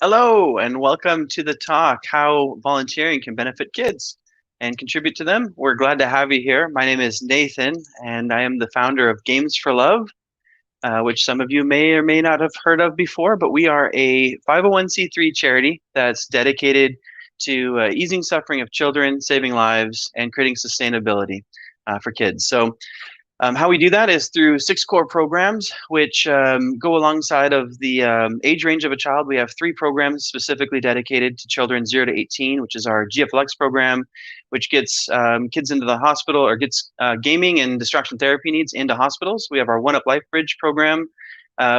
Hello, and welcome to the talk, How Volunteering Can Benefit Kids and Contribute to Them. We're glad to have you here. My name is Nathan, and I am the founder of Games for Love, which some of you may or may not have heard of before, but we are a 501c3 charity that's dedicated to easing suffering of children, saving lives, and creating sustainability for kids. So how we do that is through 6 core programs, which go alongside of the age range of a child. We have 3 programs specifically dedicated to children 0 to 18, which is our GFLX program, which gets kids into the hospital or gets gaming and distraction therapy needs into hospitals. We have our One Up Life Bridge program,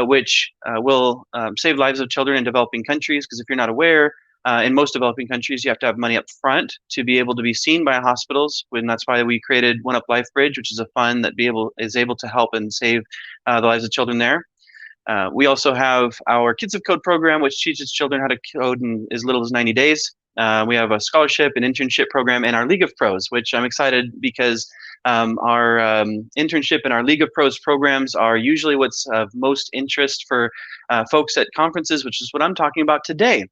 which will save lives of children in developing countries, because if you're not aware, in most developing countries, you have to have money up front to be able to be seen by hospitals. And that's why we created One Up Life Bridge, which is a fund that is able to help and save the lives of children there. We also have our Kids of Code program, which teaches children how to code in as little as 90 days. We have a scholarship and internship program, and our League of Pros, which I'm excited because our internship and our League of Pros programs are usually what's of most interest for folks at conferences, which is what I'm talking about today.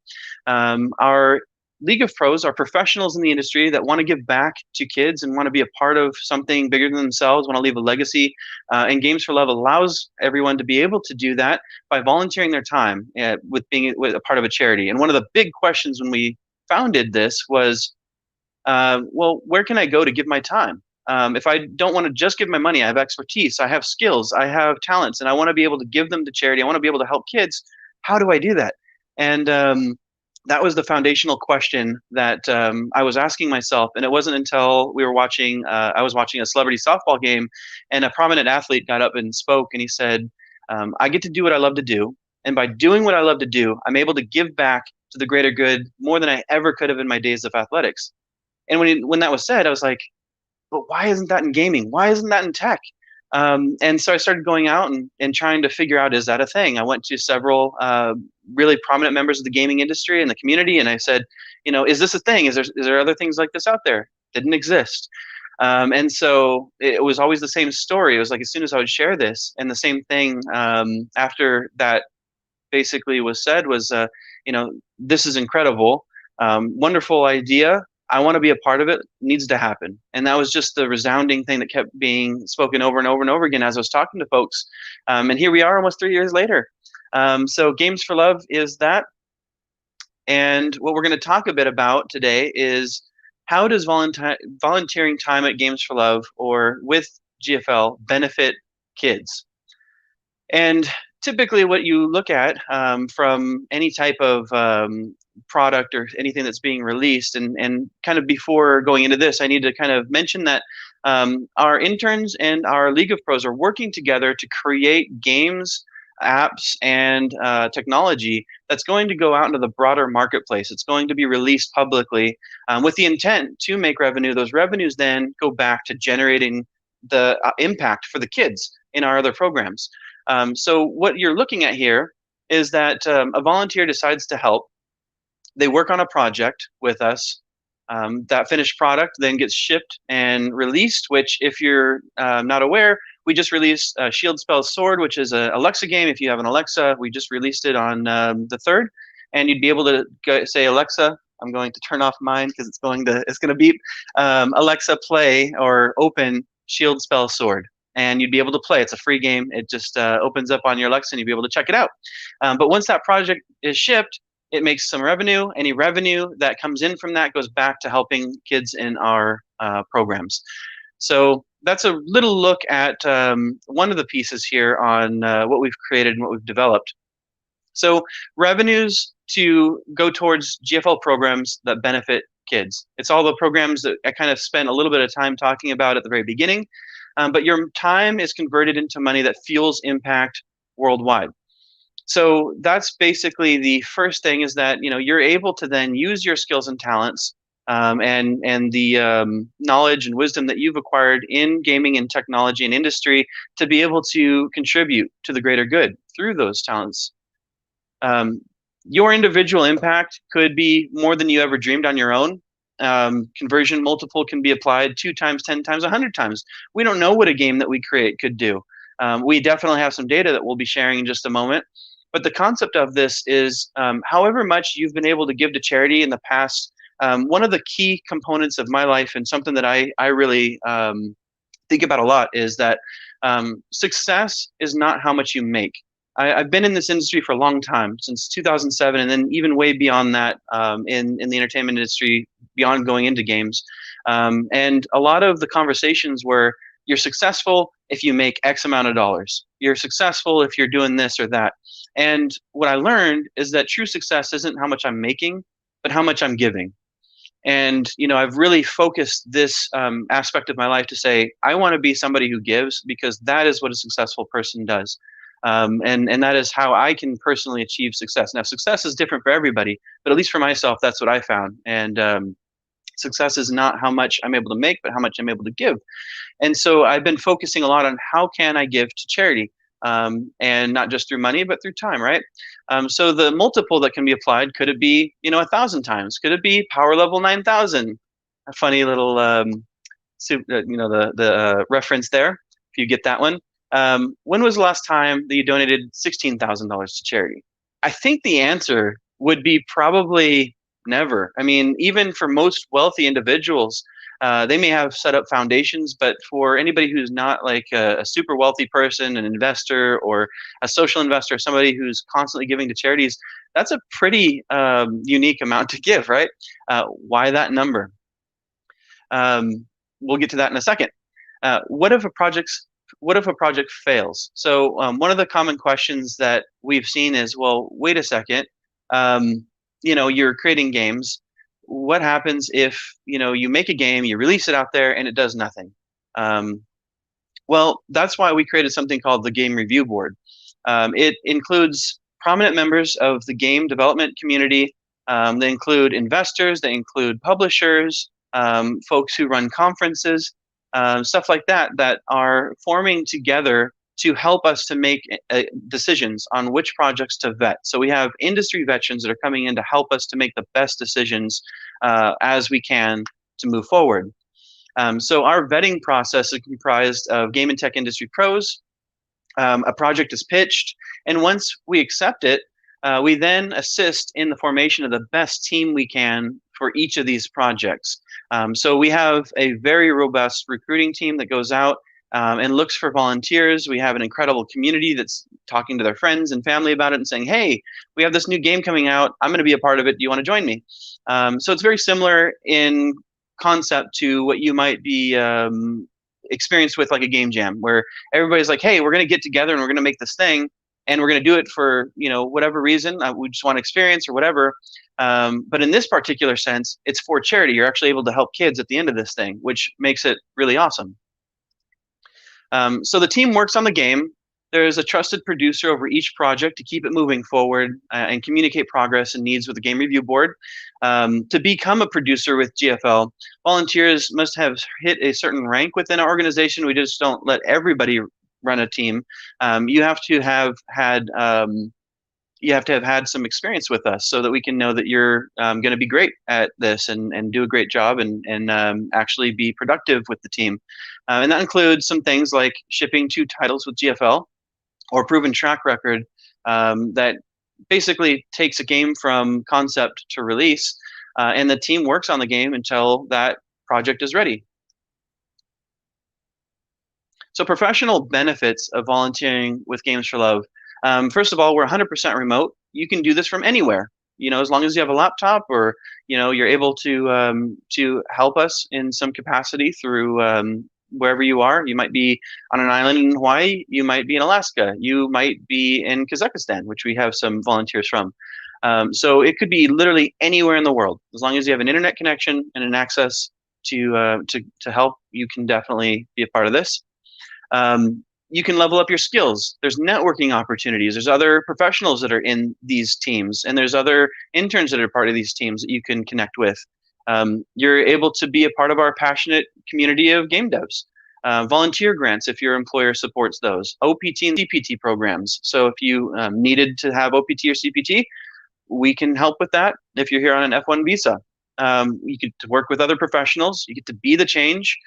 Our League of Pros are professionals in the industry that want to give back to kids and want to be a part of something bigger than themselves, want to leave a legacy. And Games for Love allows everyone to be able to do that by volunteering their time with being a part of a charity. And one of the big questions when we founded this was, well, where can I go to give my time? If I don't want to just give my money, I have expertise, I have skills, I have talents, and I want to be able to give them to charity. I want to be able to help kids. How do I do that? And that was the foundational question that I was asking myself. And it wasn't until I was watching a celebrity softball game, and a prominent athlete got up and spoke, and he said, I get to do what I love to do. And by doing what I love to do, I'm able to give back to the greater good more than I ever could have in my days of athletics. And when that was said, I was like, but why isn't that in gaming? Why isn't that in tech? And so I started going out and trying to figure out, is that a thing? I went to several really prominent members of the gaming industry and the community, and I said, is this a thing? Is there other things like this out there? Didn't exist. And so it was always the same story. It was like, as soon as I would share this, and the same thing after that basically was said was, this is incredible, wonderful idea. I want to be a part of it, needs to happen. And that was just the resounding thing that kept being spoken over and over and over again as I was talking to folks. And here we are almost 3 years later. So Games for Love is that. And what we're going to talk a bit about today is, how does volunteering time at Games for Love or with GFL benefit kids? And typically what you look at from any type of product or anything that's being released, and kind of before going into this, I need to kind of mention that our interns and our League of Pros are working together to create games, apps, and technology that's going to go out into the broader marketplace. It's going to be released publicly with the intent to make revenue. Those revenues then go back to generating the impact for the kids in our other programs. So what you're looking at here is that a volunteer decides to help. They work on a project with us. That finished product then gets shipped and released, which, if you're not aware, we just released Shield Spells Sword, which is an Alexa game. If you have an Alexa, we just released it on the 3rd. And you'd be able to say, Alexa, I'm going to turn off mine because it's going to beep. Alexa, play or open Shield Spells Sword. And you'd be able to play. It's a free game. It just opens up on your Alexa, and you'd be able to check it out. But once that project is shipped, it makes some revenue. Any revenue that comes in from that goes back to helping kids in our programs. So that's a little look at one of the pieces here on what we've created and what we've developed. So revenues to go towards GFL programs that benefit kids. It's all the programs that I kind of spent a little bit of time talking about at the very beginning. But your time is converted into money that fuels impact worldwide. So that's basically the first thing, is that you're able to then use your skills and talents and the knowledge and wisdom that you've acquired in gaming and technology and industry to be able to contribute to the greater good through those talents. Your individual impact could be more than you ever dreamed on your own. Conversion multiple can be applied 2 times, 10 times, 100 times. We don't know what a game that we create could do. We definitely have some data that we'll be sharing in just a moment. But the concept of this is however much you've been able to give to charity in the past. One of the key components of my life and something that I really think about a lot is that success is not how much you make. I've been in this industry for a long time, since 2007, and then even way beyond that in the entertainment industry, beyond going into games. And a lot of the conversations were, you're successful if you make X amount of dollars. You're successful if you're doing this or that. And what I learned is that true success isn't how much I'm making, but how much I'm giving. And I've really focused this aspect of my life to say I want to be somebody who gives, because that is what a successful person does, and that is how I can personally achieve success. Now, success is different for everybody, but at least for myself, that's what I found. And success is not how much I'm able to make, but how much I'm able to give. And so I've been focusing a lot on how can I give to charity, and not just through money, but through time, right? So the multiple that can be applied, could it be 1,000 times? Could it be power level 9,000? A funny little the reference there, if you get that one. When was the last time that you donated $16,000 to charity? I think the answer would be probably never. I mean, even for most wealthy individuals, they may have set up foundations, but for anybody who's not like a super wealthy person, an investor or a social investor, somebody who's constantly giving to charities, that's a pretty unique amount to give, right? Why that number? We'll get to that in a second. What if a project fails? So one of the common questions that we've seen is, well, wait a second, you're creating games. What happens if you make a game, you release it out there, and it does nothing? Well, that's why we created something called the Game Review Board. It includes prominent members of the game development community. They include investors, they include publishers, folks who run conferences, stuff like that, that are forming together to help us to make decisions on which projects to vet. So we have industry veterans that are coming in to help us to make the best decisions as we can to move forward. So our vetting process is comprised of game and tech industry pros. A project is pitched, and once we accept it, we then assist in the formation of the best team we can for each of these projects. So we have a very robust recruiting team that goes out and looks for volunteers. We have an incredible community that's talking to their friends and family about it and saying, hey, we have this new game coming out. I'm going to be a part of it. Do you want to join me? So it's very similar in concept to what you might be experienced with like a game jam, where everybody's like, hey, we're going to get together and we're going to make this thing, and we're going to do it for whatever reason. We just want experience or whatever. But in this particular sense, it's for charity. You're actually able to help kids at the end of this thing, which makes it really awesome. So the team works on the game. There's a trusted producer over each project to keep it moving forward and communicate progress and needs with the Game Review Board. To become a producer with GFL, volunteers must have hit a certain rank within our organization. We just don't let everybody run a team. You have to have had some experience with us so that we can know that you're going to be great at this and do a great job and actually be productive with the team. And that includes some things like shipping 2 titles with GFL, or proven track record that basically takes a game from concept to release, and the team works on the game until that project is ready. So professional benefits of volunteering with Games for Love. First of all, we're 100% remote. You can do this from anywhere. As long as you have a laptop, or you're able to help us in some capacity through wherever you are. You might be on an island in Hawaii. You might be in Alaska. You might be in Kazakhstan, which we have some volunteers from. So it could be literally anywhere in the world. As long as you have an internet connection and an access to help, you can definitely be a part of this. You can level up your skills. There's networking opportunities. There's other professionals that are in these teams, and there's other interns that are part of these teams that you can connect with. You're able to be a part of our passionate community of game devs. Volunteer grants, if your employer supports those. OPT and CPT programs. So if you needed to have OPT or CPT, we can help with that if you're here on an F1 visa. You get to work with other professionals. You get to be the change.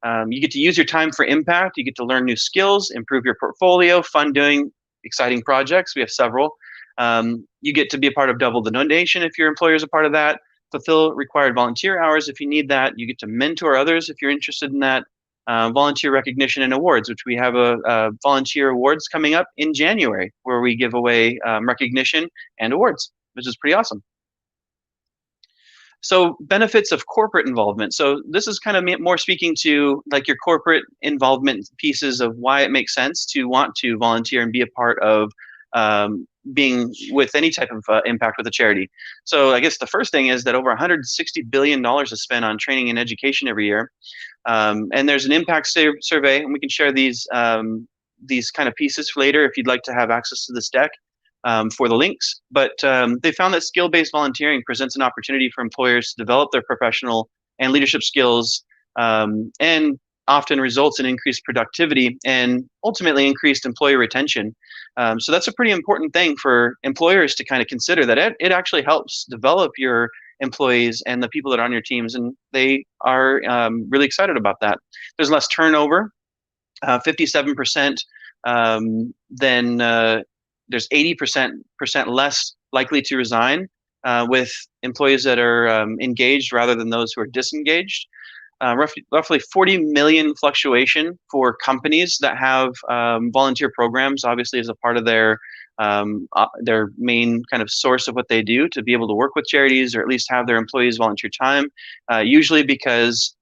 You get to use your time for impact. You get to learn new skills, improve your portfolio, fun doing exciting projects. We have several. You get to be a part of Double the Donation if your employer is a part of that. Fulfill required volunteer hours if you need that. You get to mentor others if you're interested in that. Volunteer recognition and awards, which we have a volunteer awards coming up in January, where we give away recognition and awards, which is pretty awesome. So benefits of corporate involvement. So this is kind of more speaking to like your corporate involvement pieces of why it makes sense to want to volunteer and be a part of being with any type of impact with a charity. So I guess the first thing is that over $160 billion is spent on training and education every year. And there's an impact survey, and we can share these kind of pieces later if you'd like to have access to this deck. For the links, but they found that skill-based volunteering presents an opportunity for employers to develop their professional and leadership skills, and often results in increased productivity and ultimately increased employee retention. So that's a pretty important thing for employers to kind of consider, that it actually helps develop your employees and the people that are on your teams, and they are really excited about that. There's less turnover, 57% than there's 80% less likely to resign with employees that are engaged rather than those who are disengaged. Roughly 40 million fluctuation for companies that have volunteer programs, obviously as a part of their main kind of source of what they do, to be able to work with charities or at least have their employees volunteer time, usually because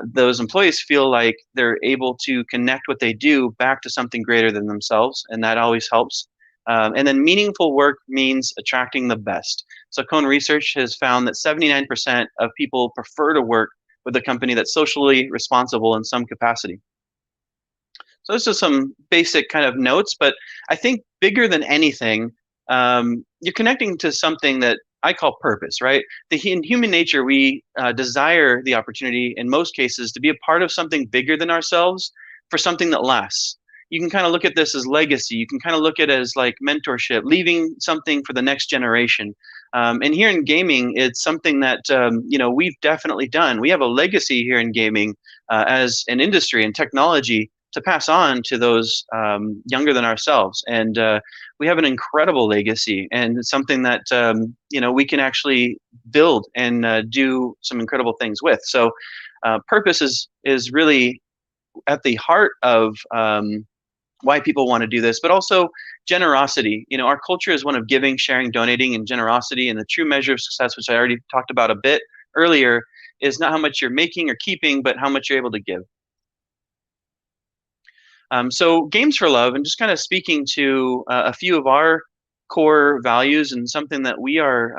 those employees feel like they're able to connect what they do back to something greater than themselves, and that always helps. And then meaningful work means attracting the best. So Cone research has found that 79% of people prefer to work with a company that's socially responsible in some capacity. So this is some basic kind of notes, but I think bigger than anything, you're connecting to something that I call purpose, right? In human nature, we desire the opportunity in most cases to be a part of something bigger than ourselves, for something that lasts. You can kind of look at this as legacy. You can kind of look at it as like mentorship, leaving something for the next generation. And here in gaming, it's something that we've definitely done. We have a legacy here in gaming as an industry and technology to pass on to those younger than ourselves. And we have an incredible legacy, and it's something that we can actually build and do some incredible things with. So purpose is really at the heart of why people want to do this, but also generosity. Our culture is one of giving, sharing, donating, and generosity. And the true measure of success, which I already talked about a bit earlier, is not how much you're making or keeping, but how much you're able to give. So Games for Love, and just kind of speaking to a few of our core values and something that we are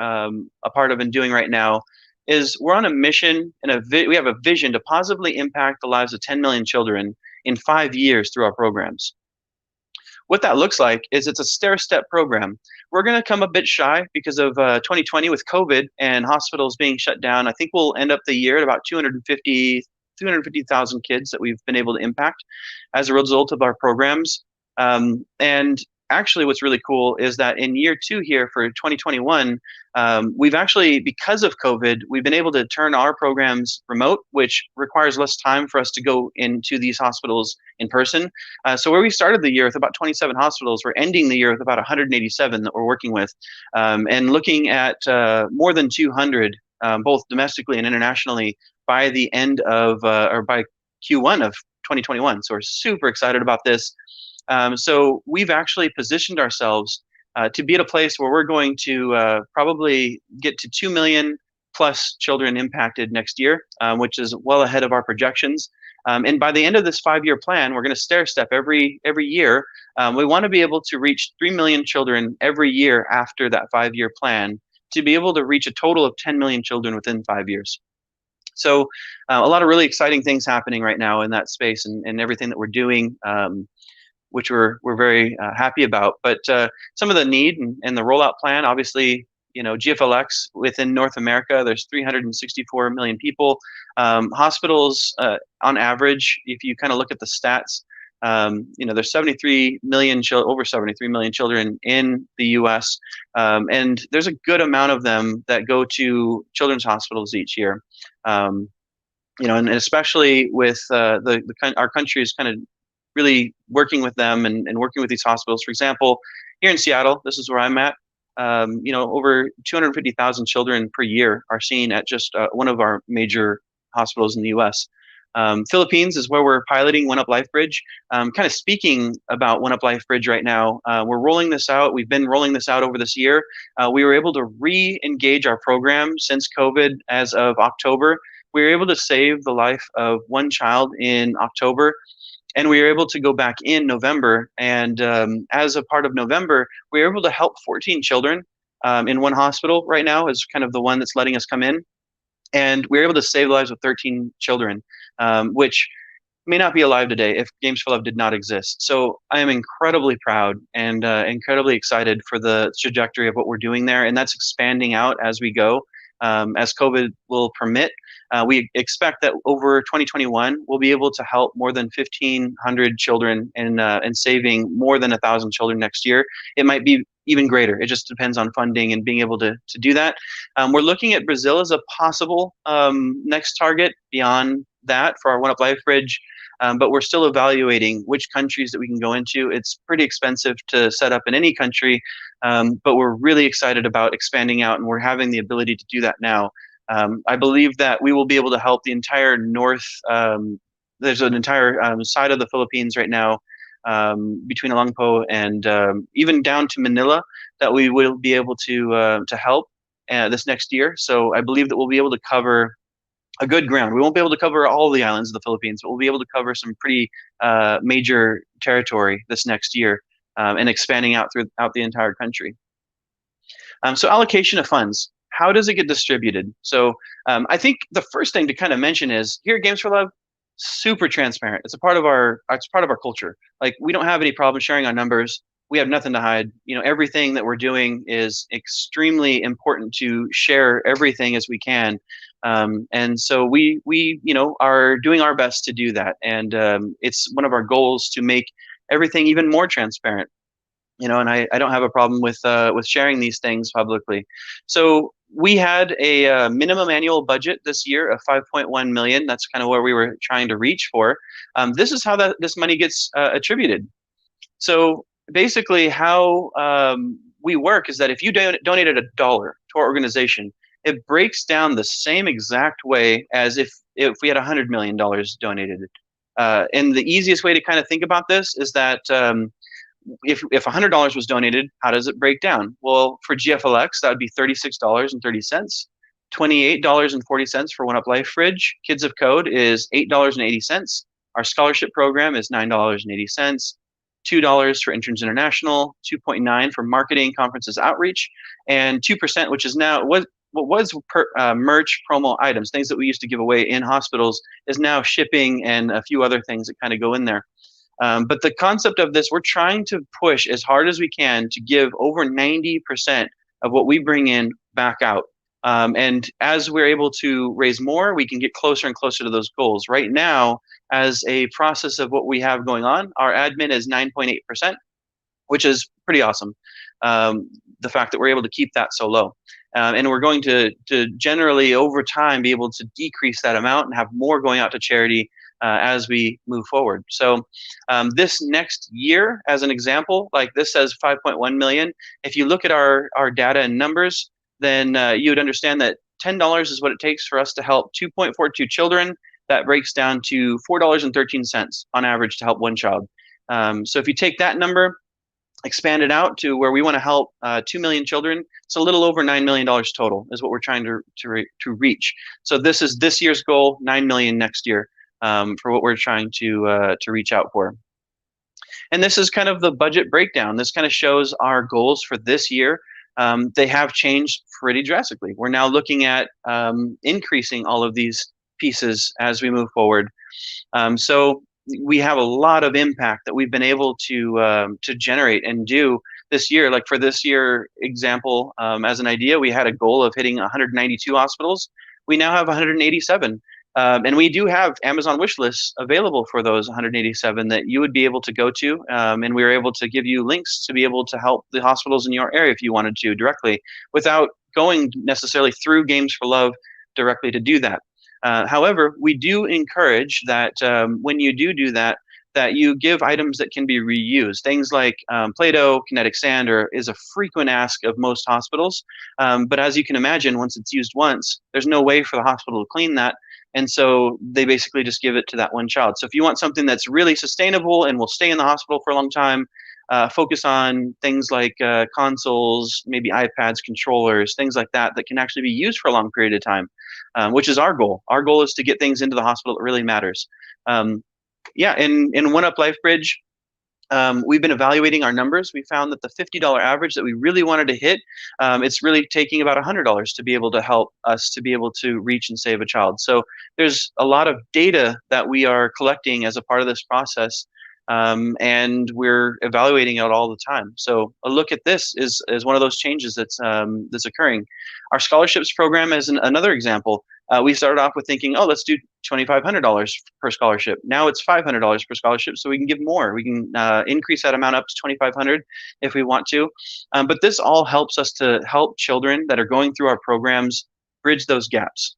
a part of and doing right now, is we're on a mission and we have a vision to positively impact the lives of 10 million children in 5 years through our programs. What that looks like is it's a stair-step program. We're going to come a bit shy because of 2020 with COVID and hospitals being shut down. I think we'll end up the year at about 250,000 kids that we've been able to impact as a result of our programs. And actually what's really cool is that in year 2 here for 2021, we've actually, because of COVID, we've been able to turn our programs remote, which requires less time for us to go into these hospitals in person. So where we started the year with about 27 hospitals, we're ending the year with about 187 that we're working with, and looking at more than 200, both domestically and internationally, by the end of, or by Q1 of 2021. So we're super excited about this. So we've actually positioned ourselves to be at a place where we're going to probably get to 2 million plus children impacted next year, which is well ahead of our projections. And by the end of this 5-year plan, we're going to stair step every year. We want to be able to reach 3 million children every year after that 5-year plan, to be able to reach a total of 10 million children within 5 years. So a lot of really exciting things happening right now in that space, and everything that we're doing, which we're very happy about. But some of the need and the rollout plan, obviously, GFLX within North America, there's 364 million people. Hospitals, on average, if you kind of look at the stats, there's 73 million over 73 million children in the U.S., and there's a good amount of them that go to children's hospitals each year. And especially with our country is kind of really working with them and working with these hospitals. For example, here in Seattle, this is where I'm at. Over 250,000 children per year are seen at just one of our major hospitals in the U.S. Philippines is where we're piloting One Up Life Bridge. Kind of speaking about One Up Life Bridge right now, we're rolling this out. We've been rolling this out over this year. We were able to re-engage our program since COVID as of October. We were able to save the life of one child in October, and we were able to go back in November. And as a part of November, we were able to help 14 children in one hospital right now is kind of the one that's letting us come in. And we were able to save the lives of 13 children, which may not be alive today if Games for Love did not exist. So I am incredibly proud and incredibly excited for the trajectory of what we're doing there, and that's expanding out as we go, as COVID will permit. We expect that over 2021, we'll be able to help more than 1,500 children and saving more than 1,000 children next year. It might be even greater. It just depends on funding and being able to do that. We're looking at Brazil as a possible next target beyond that for our One Up Life Bridge. But we're still evaluating which countries that we can go into. It's pretty expensive to set up in any country, but we're really excited about expanding out, and we're having the ability to do that now. I believe that we will be able to help the entire north. There's an entire side of the Philippines right now, between Olongapo and even down to Manila, that we will be able to help this next year. So I believe that we'll be able to cover a good ground. We won't be able to cover all the islands of the Philippines, but we'll be able to cover some pretty major territory this next year, and expanding out throughout the entire country. So allocation of funds. How does it get distributed? So I think the first thing to kind of mention is here at Games for Love, super transparent. It's part of our culture. Like, we don't have any problem sharing our numbers. We have nothing to hide. Everything that we're doing is extremely important to share everything as we can. And so we are doing our best to do that. And it's one of our goals to make everything even more transparent. And I don't have a problem with sharing these things publicly. So we had a minimum annual budget this year of 5.1 million. That's kind of where we were trying to reach for. This is how this money gets attributed. So basically, how we work is that if you donated $1 to our organization, it breaks down the same exact way as if we had $100 million donated. And the easiest way to kind of think about this is that if $100 was donated, how does it break down? Well, for GFLX, that would be $36.30, $28.40 for One Up Life Bridge. Kids of Code is $8.80. Our scholarship program is $9.80. $2 for Interns International, 2.9 for marketing, conferences, outreach, and 2%, which is now what was merch, promo items, things that we used to give away in hospitals, is now shipping and a few other things that kind of go in there. But the concept of this, we're trying to push as hard as we can to give over 90% of what we bring in back out. And as we're able to raise more, we can get closer and closer to those goals. Right now, as a process of what we have going on, our admin is 9.8%, which is pretty awesome. The fact that we're able to keep that so low. And we're going to generally, over time, be able to decrease that amount and have more going out to charity as we move forward. So this next year, as an example, like this says 5.1 million. If you look at our data and numbers, then you would understand that $10 is what it takes for us to help 2.42 children. That breaks down to $4.13 on average to help one child. So if you take that number, expand it out to where we want to help 2 million children, it's a little over $9 million total is what we're trying to reach. So this is this year's goal, 9 million next year, for what we're trying to reach out for. And this is kind of the budget breakdown. This kind of shows our goals for this year. They have changed pretty drastically. We're now looking at increasing all of these pieces as we move forward. So we have a lot of impact that we've been able to generate and do this year. Like for this year example, as an idea, we had a goal of hitting 192 hospitals. We now have 187. And we do have Amazon wish lists available for those 187 that you would be able to go to. And we were able to give you links to be able to help the hospitals in your area if you wanted to directly, without going necessarily through Games for Love directly to do that. However, we do encourage that when you do that, that you give items that can be reused. Things like Play-Doh, kinetic sand is a frequent ask of most hospitals. But as you can imagine, once it's used once, there's no way for the hospital to clean that. And so they basically just give it to that one child. So if you want something that's really sustainable and will stay in the hospital for a long time, focus on things like consoles, maybe iPads, controllers, things like that that can actually be used for a long period of time, which is our goal. Our goal is to get things into the hospital that really matters. Yeah, in One Up LifeBridge, we've been evaluating our numbers. We found that the $50 average that we really wanted to hit, it's really taking about $100 to be able to help us to be able to reach and save a child. So there's a lot of data that we are collecting as a part of this process, and we're evaluating it all the time. So a look at this is one of those changes that's occurring. Our scholarships program is another example. We started off with thinking, oh, let's do $2,500 per scholarship. Now it's $500 per scholarship, so we can give more. We can increase that amount up to $2,500 if we want to. But this all helps us to help children that are going through our programs bridge those gaps.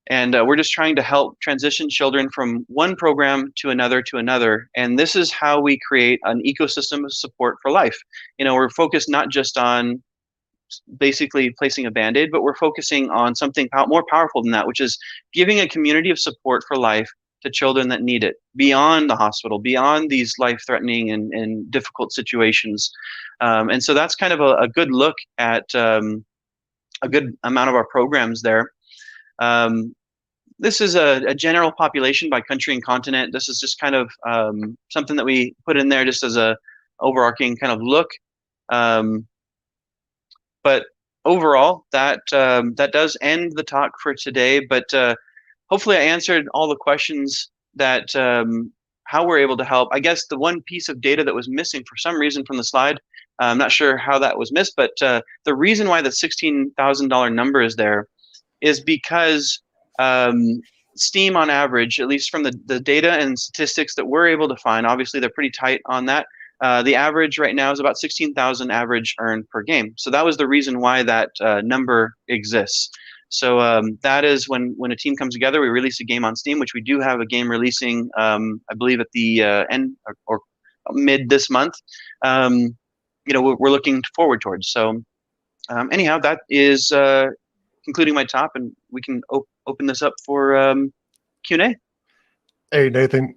And we're just trying to help transition children from one program to another. And this is how we create an ecosystem of support for life. We're focused not just on basically placing a Band-Aid, but we're focusing on something more powerful than that, which is giving a community of support for life to children that need it beyond the hospital, beyond these life-threatening and difficult situations. And so that's kind of a good look at a good amount of our programs there. This is a general population by country and continent. This is just kind of something that we put in there just as a overarching kind of look. But overall, that does end the talk for today. But hopefully I answered all the questions that how we're able to help. I guess the one piece of data that was missing for some reason from the slide, I'm not sure how that was missed, but the reason why the $16,000 number is there is because STEAM on average, at least from the data and statistics that we're able to find, obviously they're pretty tight on that. The average right now is about 16,000 average earned per game. So that was the reason why that number exists. So that is when a team comes together, we release a game on Steam, which we do have a game releasing, I believe at the end or mid this month. We're looking forward towards. So anyhow, that is concluding my talk, and we can open this up for Q&A. Hey, Nathan,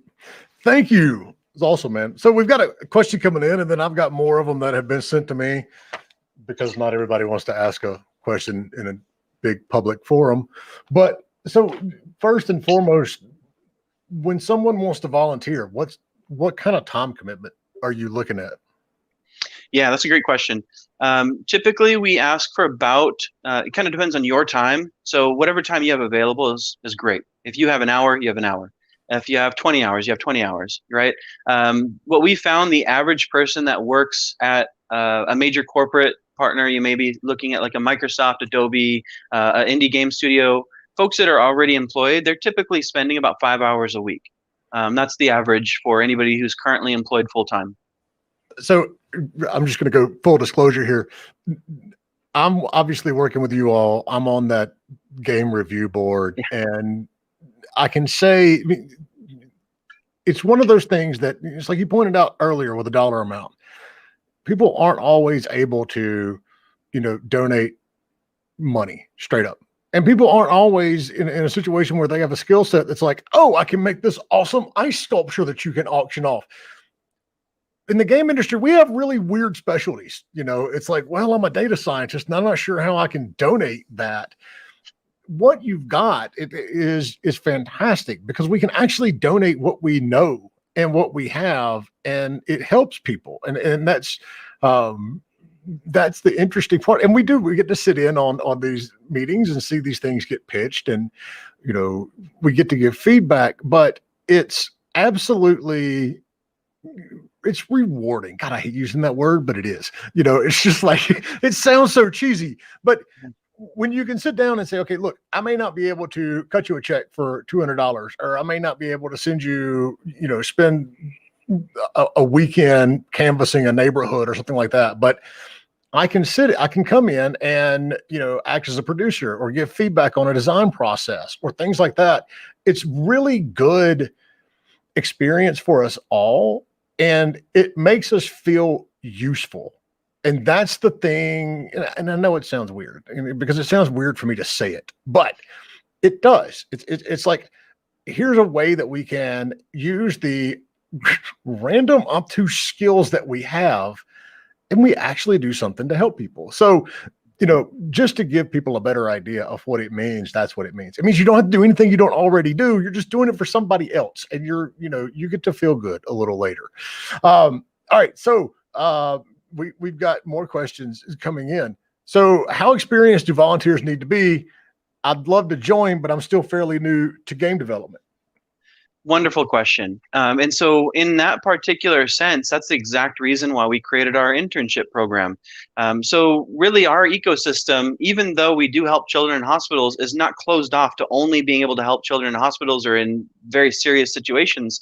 thank you. It's awesome, man. So we've got a question coming in, and then I've got more of them that have been sent to me because not everybody wants to ask a question in a big public forum. But so first and foremost, when someone wants to volunteer, what kind of time commitment are you looking at? Yeah, that's a great question. Typically, we ask for about, it kind of depends on your time. So whatever time you have available is great. If you have an hour, you have an hour. If you have 20 hours, you have 20 hours, right? What we found, the average person that works at a major corporate partner, you may be looking at like a Microsoft, Adobe, an indie game studio, folks that are already employed, they're typically spending about 5 hours a week. That's the average for anybody who's currently employed full-time. So I'm just going to go full disclosure here. I'm obviously working with you all. I'm on that game review board, and I can say it's one of those things that it's like you pointed out earlier with the dollar amount. People aren't always able to, donate money straight up. And people aren't always in a situation where they have a skill set that's like, oh, I can make this awesome ice sculpture that you can auction off. In the game industry, we have really weird specialties. It's like, well, I'm a data scientist and I'm not sure how I can donate that. What you've got is fantastic because we can actually donate what we know and what we have, and it helps people. And that's the interesting part. And we get to sit in on these meetings and see these things get pitched, and we get to give feedback, but it's absolutely, it's rewarding. God, I hate using that word, but it is. It's just like, it sounds so cheesy, but when you can sit down and say, okay, look, I may not be able to cut you a check for $200, or I may not be able to send you, spend a weekend canvassing a neighborhood or something like that, but I can come in and, act as a producer or give feedback on a design process or things like that. It's really good. experience for us all, and it makes us feel useful. And that's the thing. And I know it sounds weird because it sounds weird for me to say it, but it does. It's like, here's a way that we can use the random obtuse skills that we have, and we actually do something to help people. So, just to give people a better idea of what it means, that's what it means. It means you don't have to do anything you don't already do. You're just doing it for somebody else, and you get to feel good a little later. All right. So we've got more questions coming in. So how experienced do volunteers need to be? I'd love to join, but I'm still fairly new to game development. Wonderful question. And so in that particular sense, that's the exact reason why we created our internship program. So really our ecosystem, even though we do help children in hospitals, is not closed off to only being able to help children in hospitals or in very serious situations.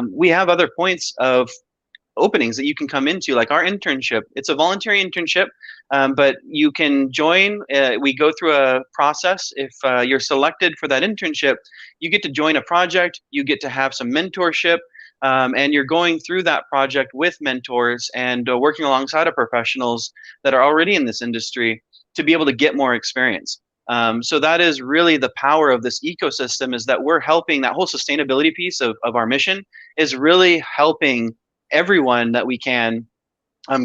We have other points of openings that you can come into, like our internship. It's a voluntary internship, but you can join. We go through a process. If you're selected for that internship, you get to join a project, you get to have some mentorship, and you're going through that project with mentors and working alongside of professionals that are already in this industry to be able to get more experience. So that is really the power of this ecosystem, is that we're helping. That whole sustainability piece of our mission is really helping everyone that we can,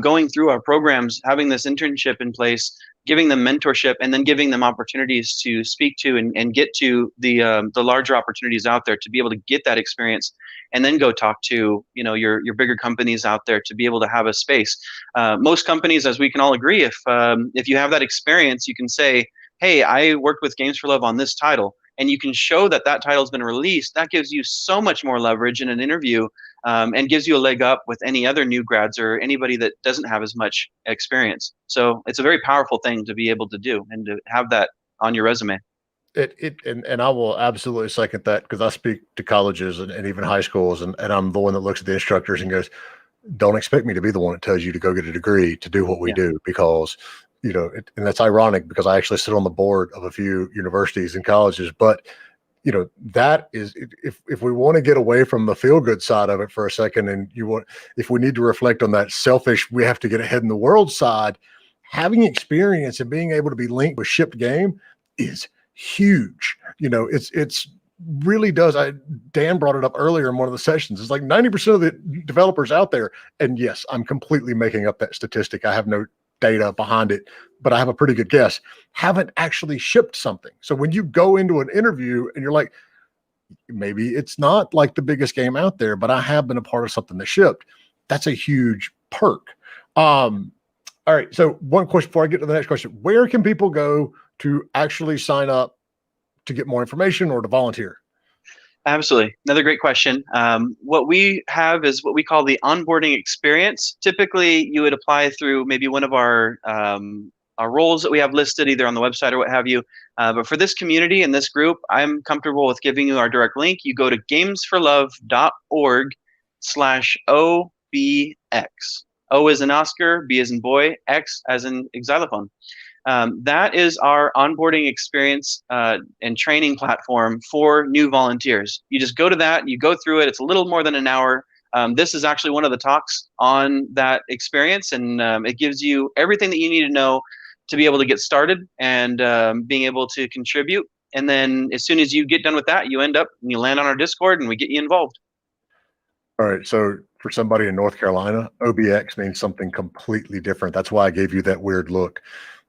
going through our programs, having this internship in place, giving them mentorship, and then giving them opportunities to speak to and get to the larger opportunities out there to be able to get that experience, and then go talk to your bigger companies out there to be able to have a space. Most companies, as we can all agree, if you have that experience, you can say, hey, I worked with Games for Love on this title, and you can show that that title's been released. That gives you so much more leverage in an interview, and gives you a leg up with any other new grads or anybody that doesn't have as much experience. So it's a very powerful thing to be able to do and to have that on your resume. And I will absolutely second that, because I speak to colleges and even high schools, and I'm the one that looks at the instructors and goes, don't expect me to be the one that tells you to go get a degree to do what we do, because and that's ironic because I actually sit on the board of a few universities and colleges, but that is, if we want to get away from the feel good side of it for a second, and if we need to reflect on that selfish, we have to get ahead in the world side, having experience and being able to be linked with shipped game is huge. It's really does. Dan brought it up earlier in one of the sessions. It's like 90% of the developers out there, and yes, I'm completely making up that statistic. I have no data behind it, but I have a pretty good guess, haven't actually shipped something. So when you go into an interview and you're like, maybe it's not like the biggest game out there, but I have been a part of something that shipped, that's a huge perk. All right. So one question before I get to the next question, where can people go to actually sign up to get more information or to volunteer? Absolutely. Another great question. What we have is what we call the onboarding experience. Typically, you would apply through maybe one of our roles that we have listed either on the website or what have you. But for this community and this group, I'm comfortable with giving you our direct link. You go to gamesforlove.org/OBX. O as in Oscar, B as in boy, X as in xylophone. That is our onboarding experience and training platform for new volunteers. You just go to that, you go through it. It's a little more than an hour. This is actually one of the talks on that experience, and it gives you everything that you need to know to be able to get started and being able to contribute. And then as soon as you get done with that, you end up and you land on our Discord and we get you involved. All right. So for somebody in North Carolina, OBX means something completely different. That's why I gave you that weird look.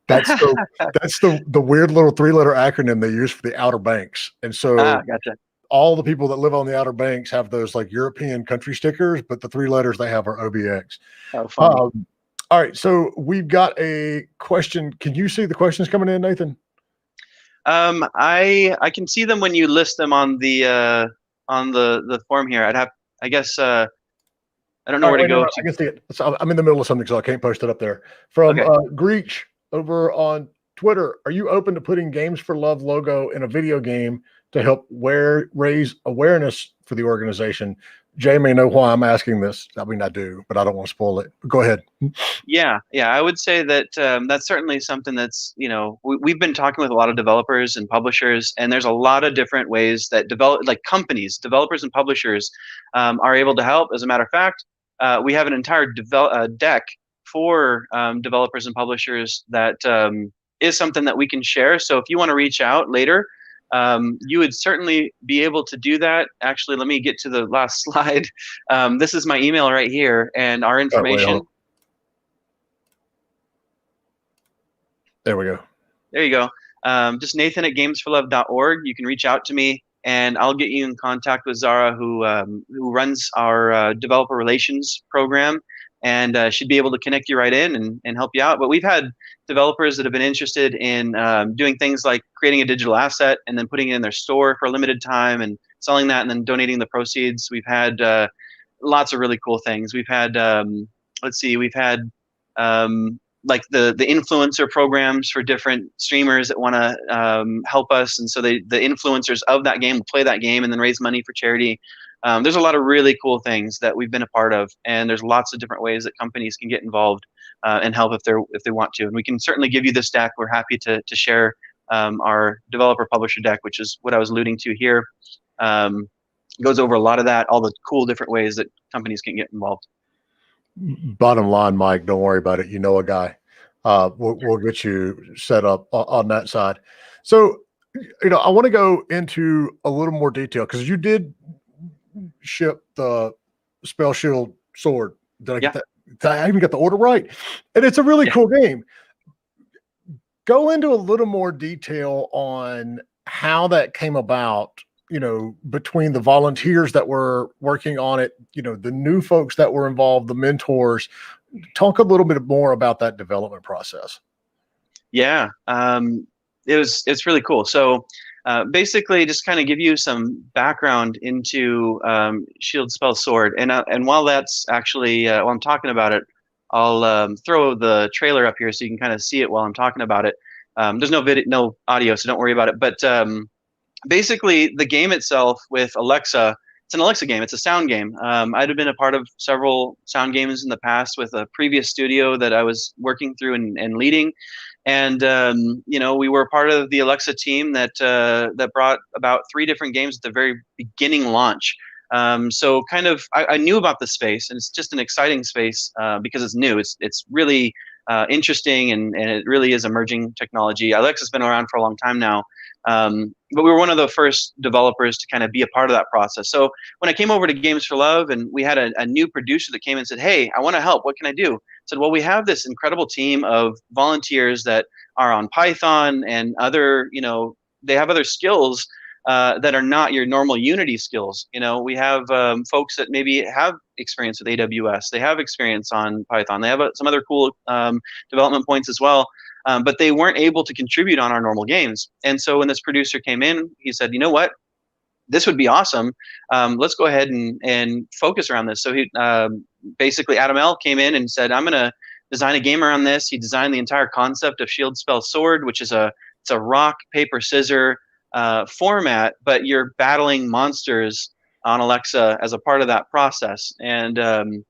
That's the weird little 3-letter acronym they use for the Outer Banks. And so gotcha. All the people that live on the Outer Banks have those like European country stickers, but the 3 letters they have are OBX. Oh, funny. All right. So we've got a question. Can you see the questions coming in, Nathan? I can see them when you list them on the form here. I guess I don't know where to go. I can see it. I'm in the middle of something, so I can't post it up there. From Greech over on Twitter, are you open to putting Games for Love logo in a video game to help raise awareness for the organization. Jay may know why I'm asking this. I mean, I do, but I don't want to spoil it. Go ahead. Yeah, I would say that that's certainly something that's, we've been talking with a lot of developers and publishers, and there's a lot of different ways that like companies, developers and publishers are able to help. As a matter of fact, we have an entire deck for developers and publishers that is something that we can share. So if you want to reach out later, you would certainly be able to do that. Actually, let me get to the last slide. This is my email right here, and our information. There we go. There you go. Just Nathan@gamesforlove.org. You can reach out to me, and I'll get you in contact with Zara, who runs our developer relations program, and should be able to connect you right in and help you out. But we've had developers that have been interested in doing things like creating a digital asset and then putting it in their store for a limited time and selling that and then donating the proceeds. We've had lots of really cool things. We've had, we've had like the influencer programs for different streamers that want to help us, and so the influencers of that game will play that game and then raise money for charity. There's a lot of really cool things that we've been a part of, and there's lots of different ways that companies can get involved and help if they want to. And we can certainly give you this deck. We're happy to share our developer publisher deck, which is what I was alluding to here. Goes over a lot of that, all the cool different ways that companies can get involved. Bottom line, Mike, don't worry about it. You know a guy. We'll get you set up on that side. So, I want to go into a little more detail because you did ship the Spell Shield sword. Did I get that? I even got the order right. And it's a really cool game. Go into a little more detail on how that came about, between the volunteers that were working on it, the new folks that were involved, the mentors. Talk a little bit more about that development process. Yeah, it's really cool. So basically, just kind of give you some background into Shield Spell Sword, and while that's actually while I'm talking about it, I'll throw the trailer up here so you can kind of see it while I'm talking about it. There's no video, no audio, so don't worry about it. But basically, the game itself with Alexa, it's an Alexa game. It's a sound game. I'd have been a part of several sound games in the past with a previous studio that I was working through and leading. And we were part of the Alexa team that brought about 3 different games at the very beginning launch. So kind of, I knew about the space, and it's just an exciting space because it's new. It's really interesting, and it really is emerging technology. Alexa's been around for a long time now, but we were one of the first developers to kind of be a part of that process. So when I came over to Games for Love, and we had a new producer that came and said, "Hey, I want to help. What can I do?" I said, "Well, we have this incredible team of volunteers that are on Python and other, they have other skills that are not your normal Unity skills. We have folks that maybe have experience with AWS. They have experience on Python. They have some other cool development points as well, but they weren't able to contribute on our normal games. And so when this producer came in, he said, you know what? This would be awesome. Let's go ahead and focus around this. So he basically, Adam L. came in and said, I'm going to design a game around this. He designed the entire concept of Shield Spell Sword, which is it's a rock, paper, scissor format, but you're battling monsters on Alexa as a part of that process. And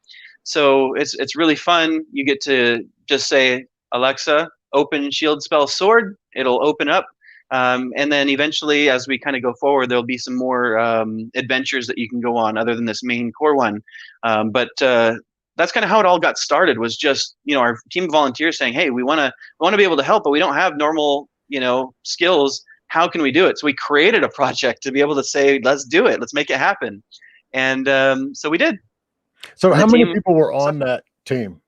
so it's really fun. You get to just say, Alexa, open Shield Spell Sword. It'll open up. And then eventually, as we kind of go forward, there'll be some more adventures that you can go on other than this main core one. But that's kind of how it all got started, was just, our team of volunteers saying, hey, we want to be able to help, but we don't have normal, skills. How can we do it? So we created a project to be able to say, let's do it. Let's make it happen. And so we did. So how many people were on that team?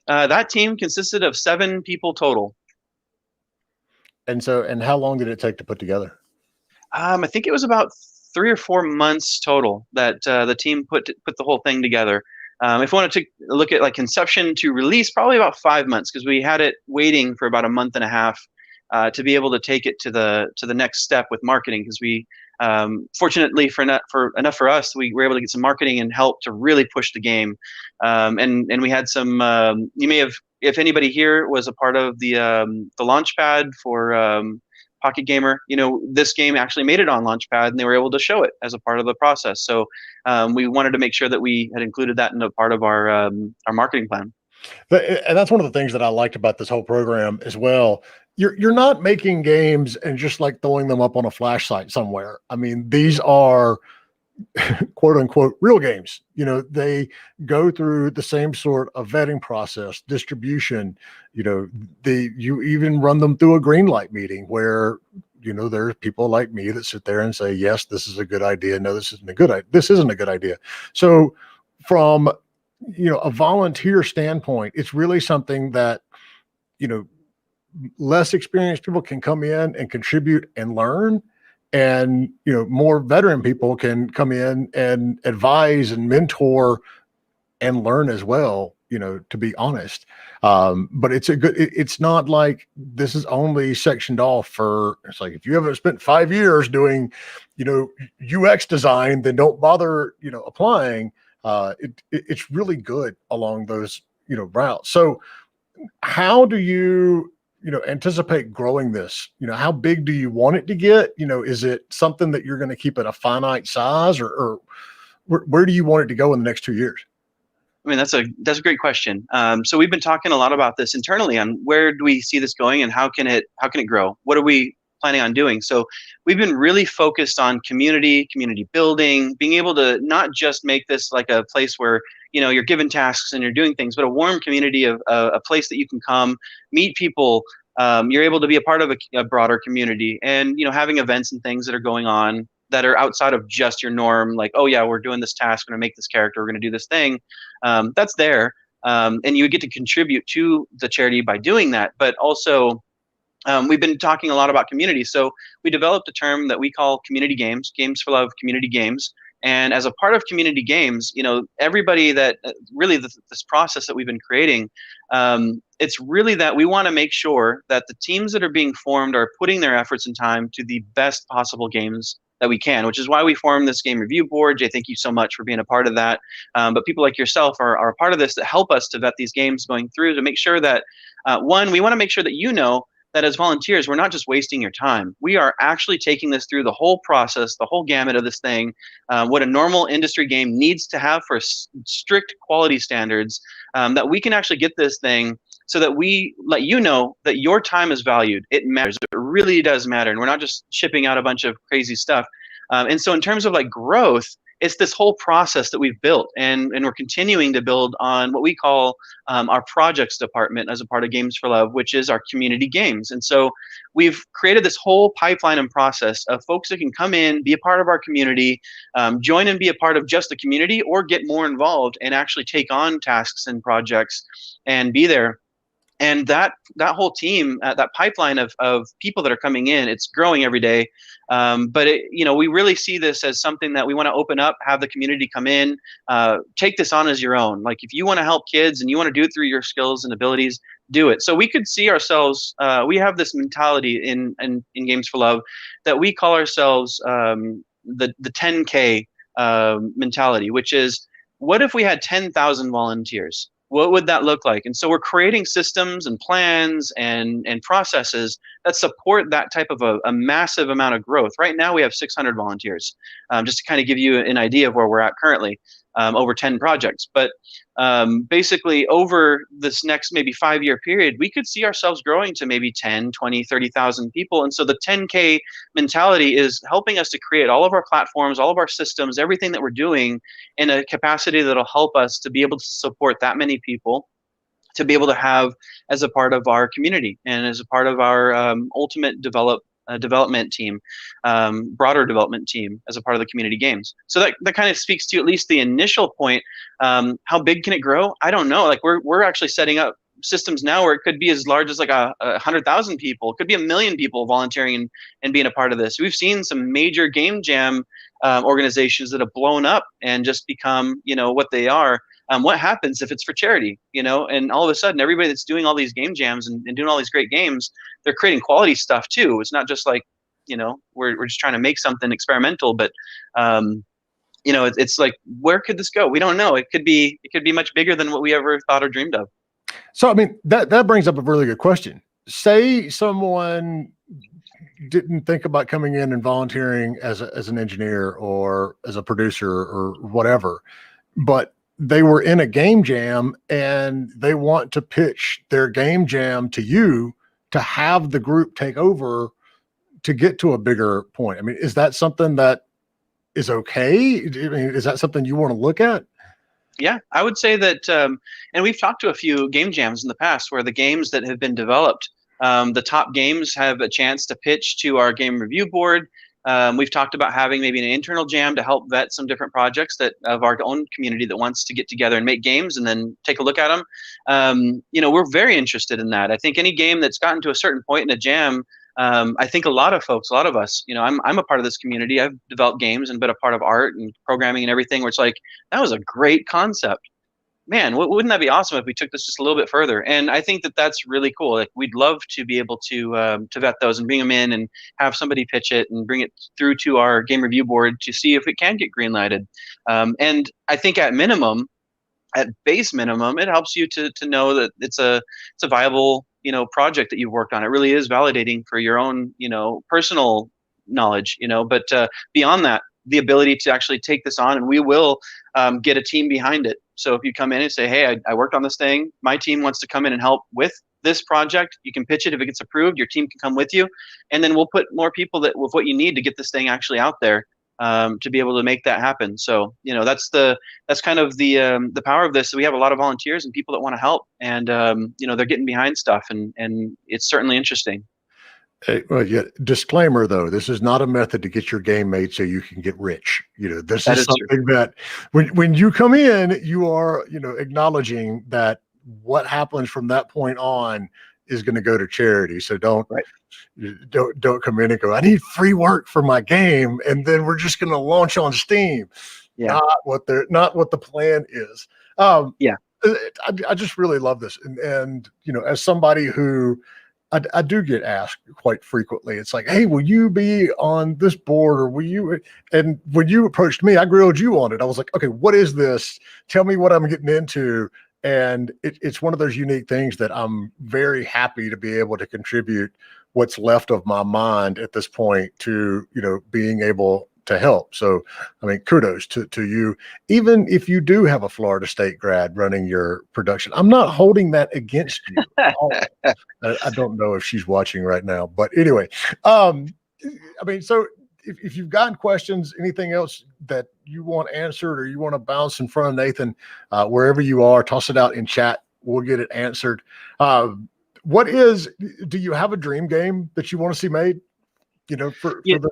That team consisted of 7 people total. And how long did it take to put together? I think it was about 3 or 4 months total that the team put the whole thing together. If we wanted to look at like conception to release, probably about 5 months, because we had it waiting for about a month and a half to be able to take it to the next step with marketing. Because we, fortunately for enough for us, we were able to get some marketing and help to really push the game. And we had some. You may have, if anybody here was a part of the launch pad for Pocket Gamer, this game actually made it on Launchpad, and they were able to show it as a part of the process. So we wanted to make sure that we had included that in a part of our marketing plan. And that's one of the things that I liked about this whole program as well. You're not making games and just like throwing them up on a flash site somewhere. I mean, these are quote unquote real games. They go through the same sort of vetting process, distribution. You even run them through a green light meeting where there's people like me that sit there and say, yes, this is a good idea. No, this isn't a good idea. This isn't a good idea. So from a volunteer standpoint, it's really something that less experienced people can come in and contribute and learn, and more veteran people can come in and advise and mentor and learn as well, to be honest. But it's not like this is only sectioned off for, it's like, if you haven't spent 5 years doing UX design, then don't bother applying. It's really good along those routes. So how do you anticipate growing this? How big do you want it to get? Is it something that you're going to keep at a finite size, or where do you want it to go in the next 2 years? I mean, that's a great question. So we've been talking a lot about this internally on where do we see this going and how can it grow? What are we planning on doing? So we've been really focused on community building, being able to not just make this like a place where you're given tasks and you're doing things, but a warm community of a place that you can come meet people. You're able to be a part of a broader community, and having events and things that are going on that are outside of just your norm, like, oh yeah, we're doing this task, we're going to make this character, we're going to do this thing. That's there, and you get to contribute to the charity by doing that. But also, we've been talking a lot about community. So we developed a term that we call community games, Games for Love community games. And as a part of community games, everybody that really this process that we've been creating, it's really that we want to make sure that the teams that are being formed are putting their efforts and time to the best possible games that we can, which is why we formed this game review board. Jay, thank you so much for being a part of that. But people like yourself are a part of this that help us to vet these games going through, to make sure that, one, we want to make sure that that as volunteers, we're not just wasting your time. We are actually taking this through the whole process, the whole gamut of this thing, what a normal industry game needs to have for strict quality standards, that we can actually get this thing so that we let you know that your time is valued. It matters. It really does matter. And we're not just shipping out a bunch of crazy stuff. And so in terms of like growth, it's this whole process that we've built, and we're continuing to build on what we call our projects department as a part of Games for Love, which is our community games. And so we've created this whole pipeline and process of folks that can come in, be a part of our community, join and be a part of just the community, or get more involved and actually take on tasks and projects and be there. And that whole team, that pipeline of people that are coming in, it's growing every day. But we really see this as something that we want to open up, have the community come in, take this on as your own. Like, if you want to help kids and you want to do it through your skills and abilities, do it. So we could see ourselves, we have this mentality in Games for Love that we call ourselves the 10K mentality, which is, what if we had 10,000 volunteers? What would that look like? And so we're creating systems and plans and processes that support that type of a massive amount of growth. Right now we have 600 volunteers, just to kind of give you an idea of where we're at currently, over 10 projects. But basically over this next maybe 5-year period, we could see ourselves growing to maybe 10, 20, 30,000 people. And so the 10K mentality is helping us to create all of our platforms, all of our systems, everything that we're doing in a capacity that'll help us to be able to support that many people, to be able to have as a part of our community and as a part of our ultimate development team, broader development team as a part of the community games. So that kind of speaks to at least the initial point. How big can it grow? I don't know. Like, we're actually setting up systems now where it could be as large as like 100,000 people. It could be 1 million people volunteering and being a part of this. We've seen some major game jam organizations that have blown up and just become, what they are. What happens if it's for charity, and all of a sudden everybody that's doing all these game jams and doing all these great games, they're creating quality stuff too. It's not just like, we're just trying to make something experimental, but it's like, where could this go? We don't know. It could be much bigger than what we ever thought or dreamed of. So, I mean, that brings up a really good question. Say someone didn't think about coming in and volunteering as an engineer or as a producer or whatever, but they were in a game jam and they want to pitch their game jam to you to have the group take over to get to a bigger point. I mean, is that something that is okay? I mean, is that something you want to look at? Yeah, I would say that, and we've talked to a few game jams in the past where the games that have been developed, the top games have a chance to pitch to our game review board. We've talked about having maybe an internal jam to help vet some different projects that of our own community that wants to get together and make games and then take a look at them. We're very interested in that. I think any game that's gotten to a certain point in a jam, I think a lot of folks, a lot of us, I'm a part of this community. I've developed games and been a part of art and programming and everything where it's like, that was a great concept. Man, wouldn't that be awesome if we took this just a little bit further? And I think that that's really cool. Like, we'd love to be able to vet those and bring them in and have somebody pitch it and bring it through to our game review board to see if it can get green lighted. And I think at base minimum, it helps you to know that it's a viable project that you've worked on. It really is validating for your own personal knowledge. But beyond that, the ability to actually take this on, and we will get a team behind it. So if you come in and say, hey, I worked on this thing, my team wants to come in and help with this project, you can pitch it. If it gets approved, your team can come with you, and then we'll put more people that with what you need to get this thing actually out there, to be able to make that happen. So that's kind of the power of this. So we have a lot of volunteers and people that want to help, and they're getting behind stuff, and it's certainly interesting. Well, yeah. Disclaimer though, this is not a method to get your game made so you can get rich. This That is is true. something that when you come in, you are, acknowledging that what happens from that point on is going to go to charity. So Right. don't come in and go, I need free work for my game, and then we're just going to launch on Steam. Yeah. Not what the plan is. Um, Yeah. I just really love this, and as somebody who I do get asked quite frequently. It's like, hey, will you be on this board, or will you? And when you approached me, I grilled you on it. I was like, okay, what is this? Tell me what I'm getting into. And it's one of those unique things that I'm very happy to be able to contribute what's left of my mind at this point to, being able to help. So, I mean, kudos to you. Even if you do have a Florida State grad running your production, I'm not holding that against you at all. I don't know if she's watching right now, but anyway, I mean, so if you've gotten questions, anything else that you want answered or you want to bounce in front of Nathan, wherever you are, toss it out in chat. We'll get it answered. Do you have a dream game that you want to see made? For the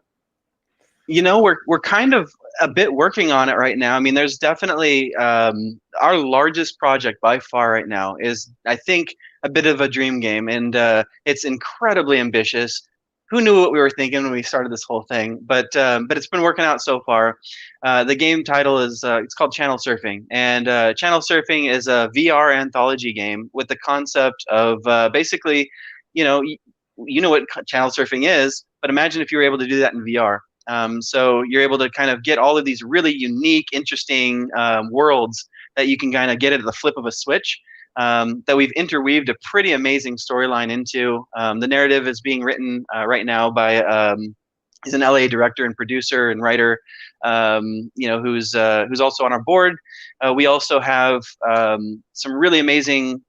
We're kind of a bit working on it right now. I mean, there's definitely our largest project by far right now is, I think, a bit of a dream game, and it's incredibly ambitious. Who knew what we were thinking when we started this whole thing? But it's been working out so far. The game title is it's called Channel Surfing, and Channel Surfing is a VR anthology game with the concept of basically, you know what channel surfing is, but imagine if you were able to do that in VR. So you're able to kind of get all of these really unique, interesting worlds that you can kind of get at the flip of a switch, that we've interweaved a pretty amazing storyline into. The narrative is being written right now by he's an LA director and producer and writer, who's also on our board. We also have some really amazing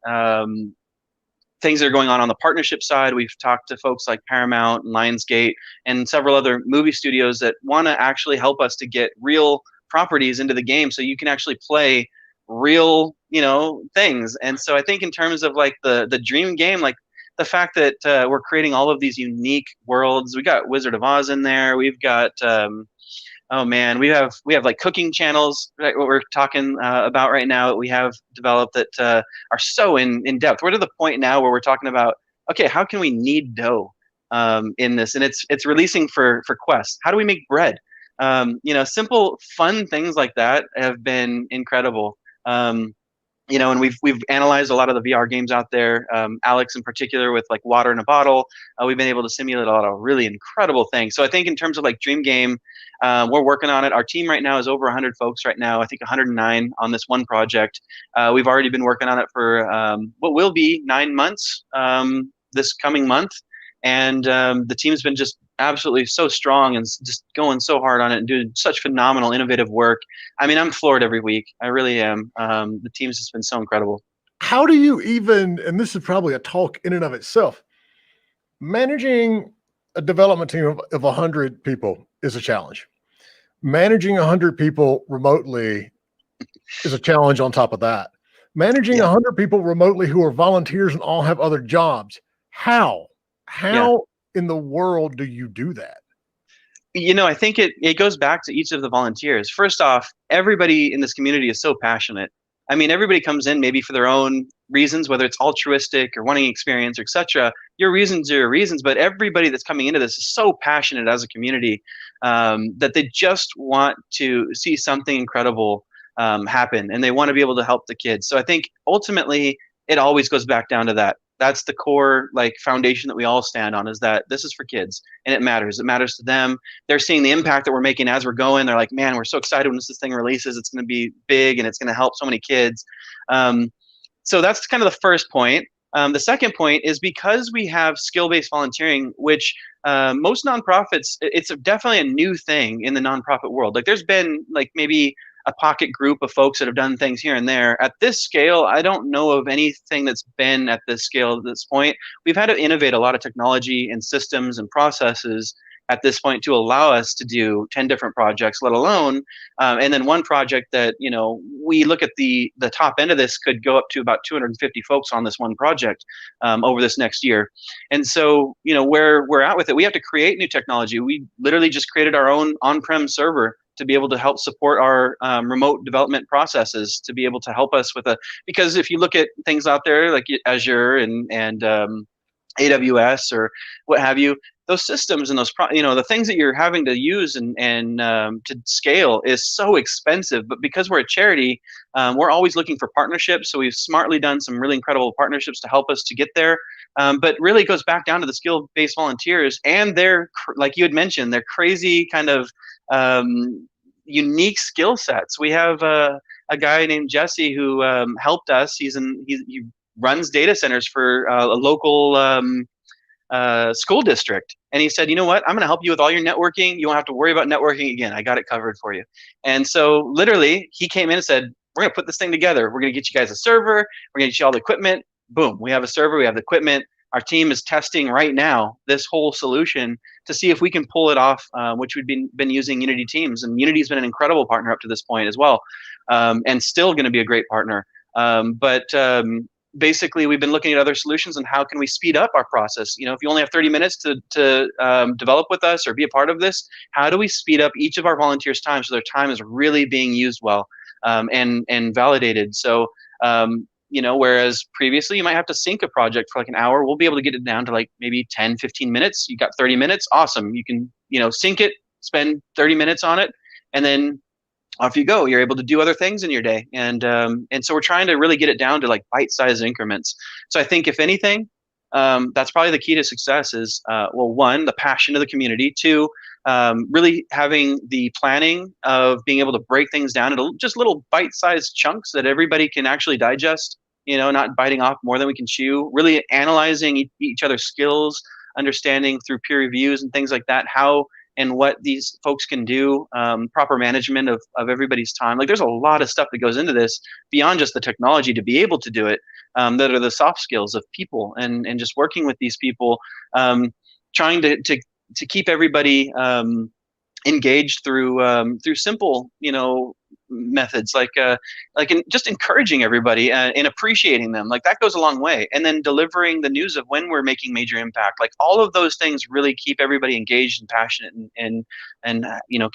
things that are going on the partnership side. We've talked to folks like Paramount and Lionsgate and several other movie studios that want to actually help us to get real properties into the game so you can actually play real, things. And so I think in terms of like the dream game, like the fact that we're creating all of these unique worlds. We got Wizard of Oz in there. We've got oh man, we have like cooking channels, right? What we're talking about right now that we have developed that are so in depth. We're to the point now where we're talking about, okay, how can we knead dough in this? And it's releasing for Quest. How do we make bread? Simple, fun things like that have been incredible. And we've analyzed a lot of the VR games out there. Alex in particular with like water in a bottle. We've been able to simulate a lot of really incredible things. So I think in terms of like dream game, we're working on it. Our team right now is over 100 folks right now. I think 109 on this one project. We've already been working on it for what will be 9 months this coming month. And the team's been just absolutely so strong and just going so hard on it and doing such phenomenal, innovative work. I mean, I'm floored every week. I really am. The team's just been so incredible. How do you even, and this is probably a talk in and of itself, managing a development team of 100 people is a challenge. Managing 100 people remotely is a challenge on top of that. Managing Yeah, 100 people remotely who are volunteers and all have other jobs. How? yeah. How in the world do you do that? I think it goes back to each of the volunteers. First off, everybody in this community is so passionate. I mean, everybody comes in maybe for their own reasons, whether it's altruistic or wanting experience or etc. Your reasons are your reasons, but everybody that's coming into this is so passionate as a community that they just want to see something incredible happen, and they want to be able to help the kids. So I think ultimately it always goes back down to that. That's the core like foundation that we all stand on, is that this is for kids and it matters. It matters to them. They're seeing the impact that we're making as we're going. They're like, man, we're so excited when this thing releases. It's going to be big and it's going to help so many kids. Um, so that's kind of the first point. The second point is because we have skill-based volunteering, which most nonprofits, it's definitely a new thing in the nonprofit world. Like there's been like maybe a pocket group of folks that have done things here and there. At this scale, I don't know of anything that's been at this scale at this point. We've had to innovate a lot of technology and systems and processes at this point to allow us to do 10 different projects, let alone and then one project that we look at the top end of this could go up to about 250 folks on this one project over this next year. And so where we're at with it, we have to create new technology. We literally just created our own on-prem server to be able to help support our remote development processes, to be able to help us with because if you look at things out there like Azure and AWS or what have you, those systems and the things that you're having to use and to scale is so expensive. But because we're a charity, we're always looking for partnerships. So we've smartly done some really incredible partnerships to help us to get there. But really it goes back down to the skill-based volunteers and their, like you had mentioned, their crazy kind of unique skill sets. We have a guy named Jesse who helped us. He runs data centers for a local school district. And he said, you know what? I'm going to help you with all your networking. You won't have to worry about networking again. I got it covered for you. And so literally he came in and said, we're going to put this thing together. We're going to get you guys a server. We're going to get you all the equipment. Boom. We have a server. We have the equipment. Our team is testing right now this whole solution to see if we can pull it off, which we've been using Unity Teams. And Unity's been an incredible partner up to this point as well, and still going to be a great partner. But basically, we've been looking at other solutions and how can we speed up our process. If you only have 30 minutes to develop with us or be a part of this, how do we speed up each of our volunteers' time so their time is really being used well and validated? So whereas previously you might have to sync a project for like an hour, we'll be able to get it down to like maybe 10, 15 minutes. You got 30 minutes, awesome. You can sync it, spend 30 minutes on it, and then off you go. You're able to do other things in your day, and so we're trying to really get it down to like bite-sized increments. So I think if anything, that's probably the key to success is one, the passion of the community. Two, really having the planning of being able to break things down into just little bite-sized chunks that everybody can actually digest. Not biting off more than we can chew. Really analyzing each other's skills, understanding through peer reviews and things like that how and what these folks can do, proper management of everybody's time. Like there's a lot of stuff that goes into this beyond just the technology to be able to do it, that are the soft skills of people and just working with these people, trying to keep everybody engaged through simple methods like just encouraging everybody and appreciating them. Like that goes a long way. And then delivering the news of when we're making major impact. Like all of those things really keep everybody engaged and passionate and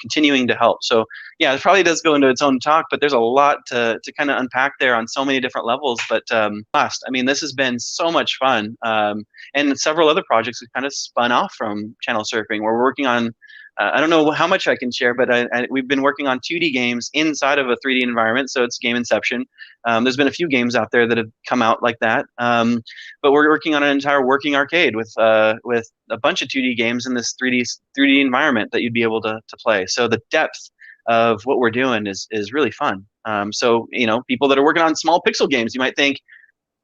continuing to help. So yeah, it probably does go into its own talk, but there's a lot to kind of unpack there on so many different levels. But this has been so much fun. And several other projects have kind of spun off from channel surfing. We're working on I don't know how much I can share, but we've been working on 2D games inside of a 3D environment, so it's game inception. There's been a few games out there that have come out like that, but we're working on an entire working arcade with a bunch of 2D games in this 3D environment that you'd be able to play. So the depth of what we're doing is really fun. So people that are working on small pixel games, you might think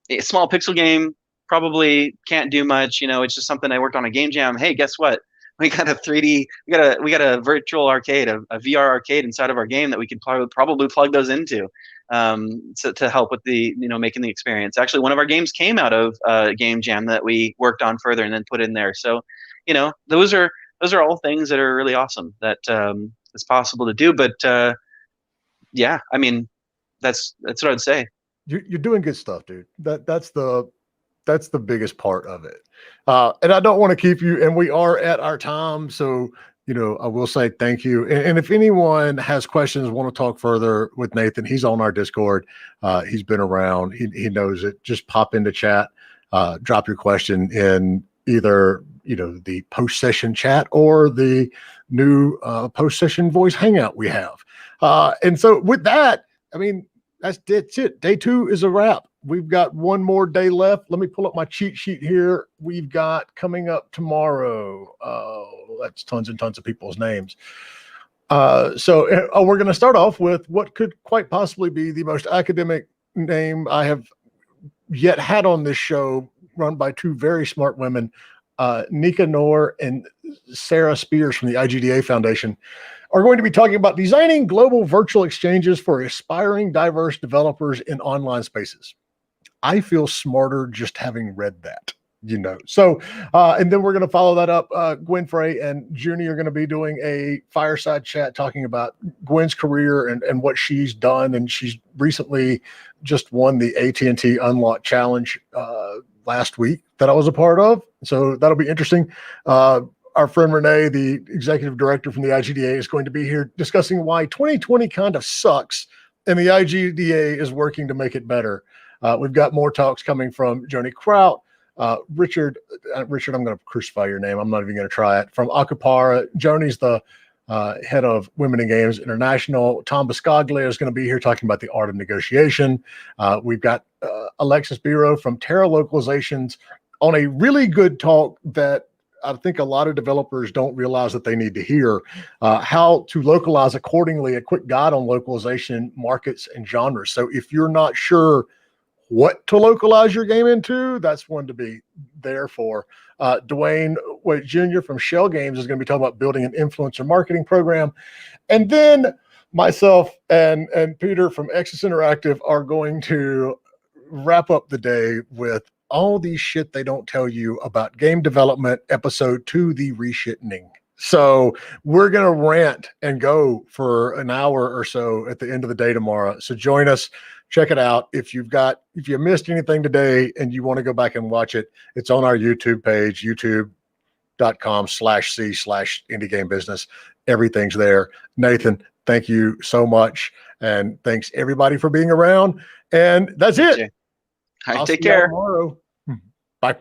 a small pixel game probably can't do much. It's just something I worked on a game jam. Hey, guess what? we got a 3D, we got a virtual arcade, a VR arcade inside of our game that we could probably plug those into, so to help with the making the experience. Actually, one of our games came out of Game Jam that we worked on further and then put in there. So, those are all things that are really awesome that it's possible to do. But yeah, I mean, that's what I'd say. You're doing good stuff, dude. That's the biggest part of it. And I don't want to keep you, and we are at our time. So, I will say thank you. And if anyone has questions, want to talk further with Nathan, he's on our Discord. He's been around. He knows it. Just pop into chat, drop your question in either, the post-session chat or the new post-session voice hangout we have. And so with that, I mean, that's it. Day 2 is a wrap. We've got one more day left. Let me pull up my cheat sheet here. We've got coming up tomorrow. That's tons and tons of people's names. So we're going to start off with what could quite possibly be the most academic name I have yet had on this show, run by 2 very smart women, Nika Noor and Sarah Spears from the IGDA Foundation, are going to be talking about designing global virtual exchanges for aspiring diverse developers in online spaces. I feel smarter just having read that, So, and then we're going to follow that up. Gwen Frey and Junie are going to be doing a fireside chat talking about Gwen's career and what she's done. And she's recently just won the AT&T Unlock Challenge last week that I was a part of. So that'll be interesting. Our friend Renee, the executive director from the IGDA, is going to be here discussing why 2020 kind of sucks and the IGDA is working to make it better. We've got more talks coming from Joni Kraut, Richard, I'm going to crucify your name. I'm not even going to try it. From Acapara, Joni's the head of Women in Games International. Tom Biscaglia is going to be here talking about the art of negotiation. We've got Alexis Biro from Terra Localizations on a really good talk that I think a lot of developers don't realize that they need to hear, how to localize accordingly, a quick guide on localization, markets, and genres. So if you're not sure what to localize your game into, that's one to be there for. Dwayne Waite Jr. from Shell Games is going to be talking about building an influencer marketing program. And then myself and Peter from Exis Interactive are going to wrap up the day with all these shit they don't tell you about game development, episode 2, the reshitting. So we're going to rant and go for an hour or so at the end of the day tomorrow. So join us, check it out. If you missed anything today and you want to go back and watch it, it's on our YouTube page, youtube.com/c/indie game business. Everything's there. Nathan, thank you so much. And thanks everybody for being around. And that's it. All right, take care. Tomorrow. Bye.